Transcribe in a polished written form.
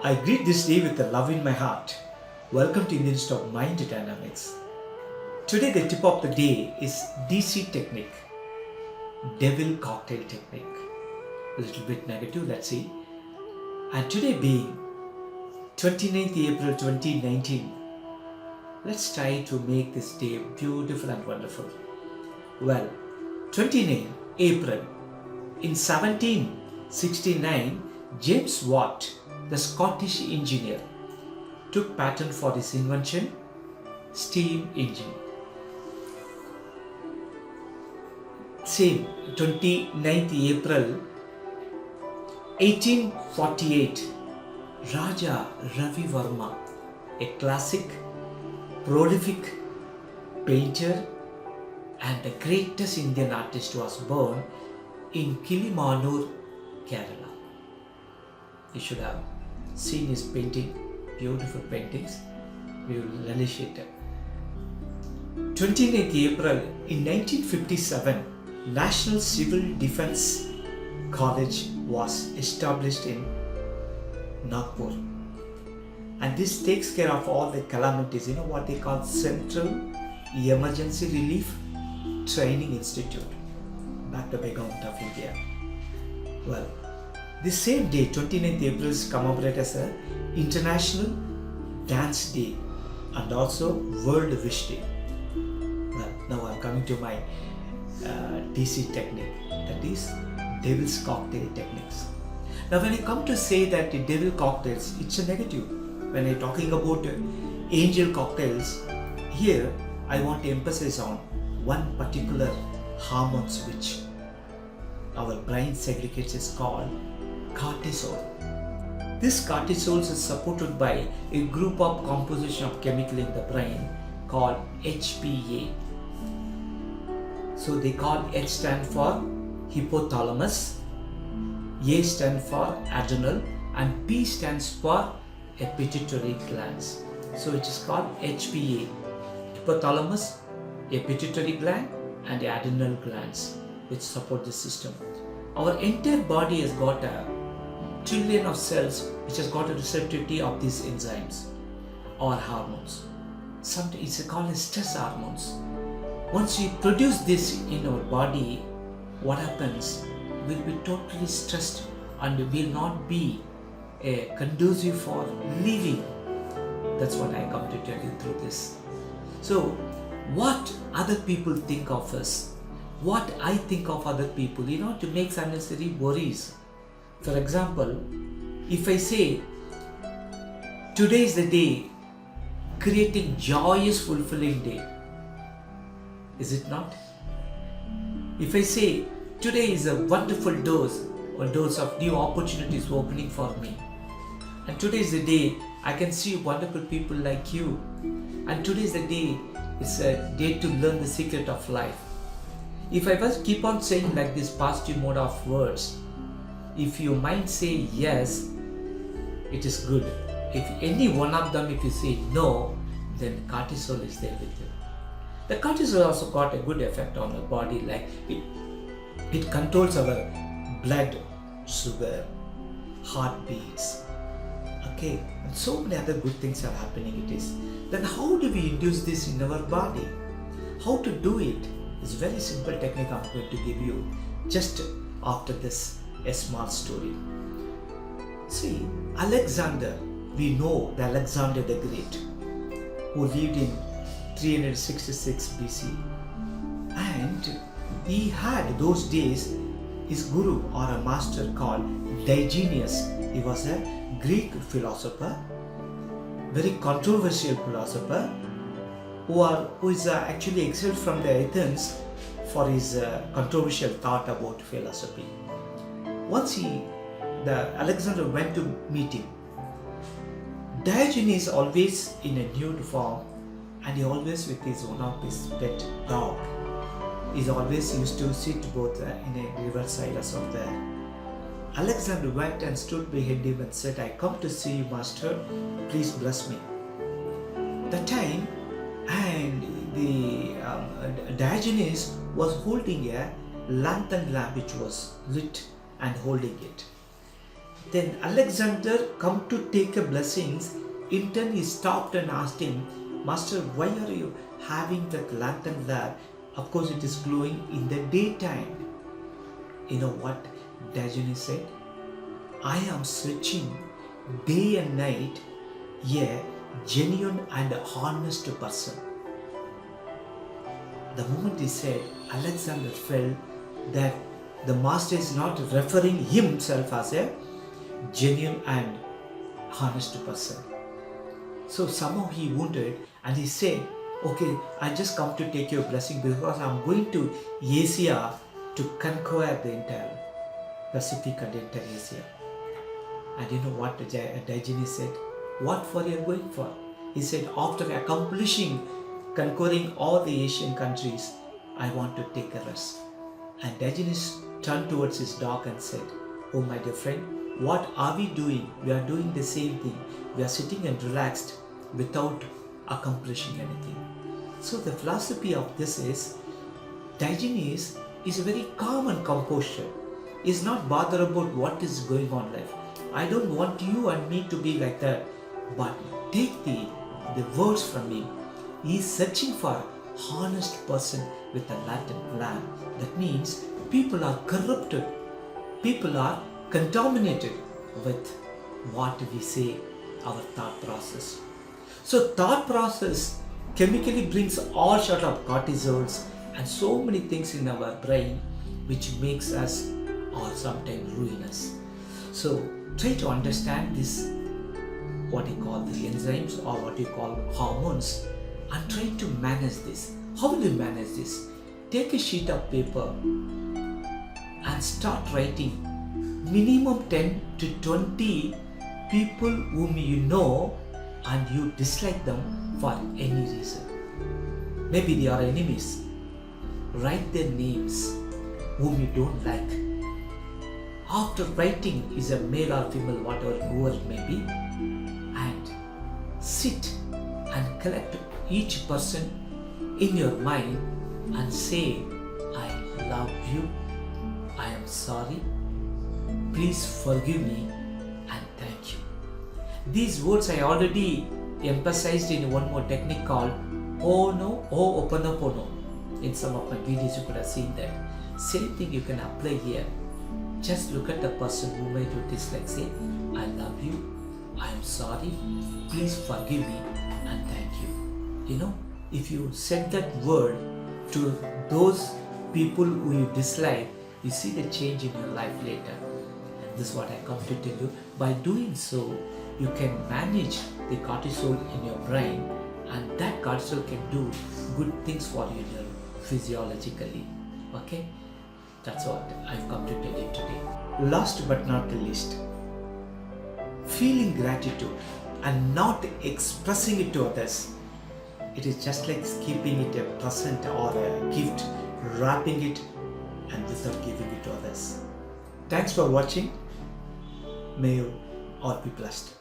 I greet this day with a love in my heart. Welcome to Indian Stock Mind Dynamics. Today the tip of the day is DC technique, devil cocktail technique. A little bit negative, let's see. And today being 29th April 2019, let's try to make this day beautiful and wonderful. Well, 29th April in 1769, James Watt, the Scottish engineer, took patent for his invention, steam engine. Same 29th April 1848, Raja Ravi Verma, a classic, prolific painter and the greatest Indian artist, was born in Kilimanur, Kerala. You should have seen his painting, beautiful paintings. We will relish it. 29th April in 1957, National Civil Defense College was established in Nagpur. And this takes care of all the calamities, what they call Central Emergency Relief Training Institute, backed by Government of India. Well, the same day, 29th April, is commemorated as a International Dance Day and also World Wish Day. Well, now I'm coming to my DC technique, that is Devil's Cocktail techniques. Now when I come to say that the devil cocktails, it's a negative. When I'm talking about angel cocktails, here I want to emphasize on one particular hormones which our brain segregates, is called cortisol. This cortisol is supported by a group of composition of chemical in the brain called HPA. So they call H stand for hypothalamus, A stand for adrenal, and P stands for a pituitary glands. So it is called HPA, hypothalamus, a pituitary gland, and the adrenal glands, which support the system. Our entire body has got a trillion of cells which has got a receptivity of these enzymes or hormones. Sometimes it's called as stress hormones. Once we produce this in our body, what happens? We'll be totally stressed and will not be conducive for living. That's what I come to tell you through this. So, what other people think of us, what I think of other people, to make unnecessary worries. For example, if I say, today is the day, creating joyous, fulfilling day, is it not? If I say, today is a wonderful dose of new opportunities opening for me, and today is the day I can see wonderful people like you, and today is the day, it's a day to learn the secret of life. If I was keep on saying like this positive mode of words, if your mind say yes, it is good. If any one of them, if you say no, then cortisol is there with you. The cortisol also got a good effect on the body, like it controls our blood sugar, heartbeats, okay, and so many other good things are happening. It is. Then how do we induce this in our body? How to do it? It's a very simple technique I'm going to give you just after this, a small story. See, Alexander, we know the Alexander the Great, who lived in 366 BC, and he had those days his guru or a master called Diogenes. He was a Greek philosopher, very controversial philosopher, who is actually exiled from the Athens for his controversial thought about philosophy. Once Alexander went to meet him. Diogenes always in a nude form, and he always with one of his pet dog. He's always used to sit both in a riverside or somewhere. Alexander went and stood behind him and said, "I come to see you, master. Please bless me." That time, and the Diogenes was holding a lantern lamp which was lit and holding it. Then Alexander come to take a blessings. In turn he stopped and asked him, Master, why are you having that lantern there? Of course it is glowing in the daytime. You know what Diogenes said? I am searching day and night a genuine and honest person. The moment he said, Alexander felt that the master is not referring himself as a genuine and honest person. So somehow he wounded and he said, okay, I just come to take your blessing because I'm going to Asia to conquer the entire Pacific and entire Asia. And you know what Diogenes said? What for you are going for? He said, after accomplishing, conquering all the Asian countries, I want to take a rest. And Diogenes turned towards his dog and said, oh my dear friend, what are we doing? We are doing the same thing. We are sitting and relaxed without accomplishing anything. So the philosophy of this is, Diogenes is a very calm and composure. He is not bothered about what is going on in life. I don't want you and me to be like that. But take the words from him. He is searching for honest person with a Latin plan. That means people are corrupted. People are contaminated with what we say, our thought process. So thought process chemically brings all sort of cortisols and so many things in our brain which makes us or sometimes ruin us. So try to understand this, what you call the enzymes or what you call hormones, and try to manage this. How will you manage this? Take a sheet of paper and start writing minimum 10 to 20 people whom you know and you dislike them for any reason. Maybe they are enemies. Write their names whom you don't like. After writing, is a male or female, whatever, whoever it may be, and sit and collect each person in your mind and say, I love you, I am sorry, please forgive me and thank you. These words I already emphasized in one more technique called Ho'oponopono. In some of my videos you could have seen that. Same thing you can apply here. Just look at the person who made you dislike, say, I love you, I am sorry, please forgive me and thank you. You know, if you said that word to those people who you dislike, you see the change in your life later. And this is what I come to tell you. By doing so, you can manage the cortisol in your brain, and that cortisol can do good things for you physiologically. Okay? That's what I've come to tell you today. Last but not the least, feeling gratitude and not expressing it to others. It is just like keeping it a present or a gift, wrapping it and without giving it to others. Thanks for watching. May you all be blessed.